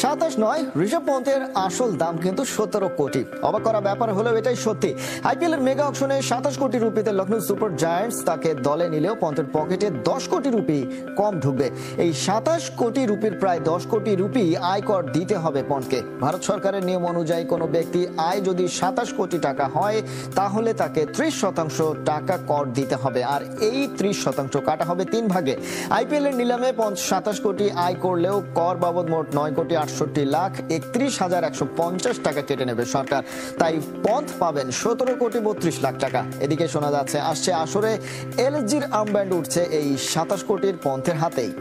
27 নয়, ঋষভ পন্থের আসল দাম কিন্তু 17 কোটি। অবাক করা ব্যাপার হলেও এটাই সত্যি। আইপিএল এর মেগা অকশনে 27 কোটি রুপিতে লখনৌ সুপার জায়ান্টস তাকে দলে নিলেও পন্থের পকেটে 10 কোটি রুপি কম ঢুকবে। এই 27 কোটি রুপির প্রায় 10 কোটি রুপি আয়কর দিতে হবে পন্থকে। ভারত সরকারের নিয়ম অনুযায়ী কোনো ব্যক্তি আয় যদি 27 কোটি টাকা হয় তাহলে তাকে 30% টাকা কর দিতে হবে, আর এই 30% কাটা হবে 3 ভাগে। আইপিএল এর নিলামে পন্থ 27 কোটি আয় করলেও কর বাবদ মোট 9,68,61,150 টাকা কেটে নেবে সরকার। তাই পন্থ পাবেন 17,32,00,000 টাকা। এদিকে শোনা যাচ্ছে আসছে আসরে এলএসজির আর্মব্যান্ড উঠছে এই 27 কোটির পন্থের হাতেই।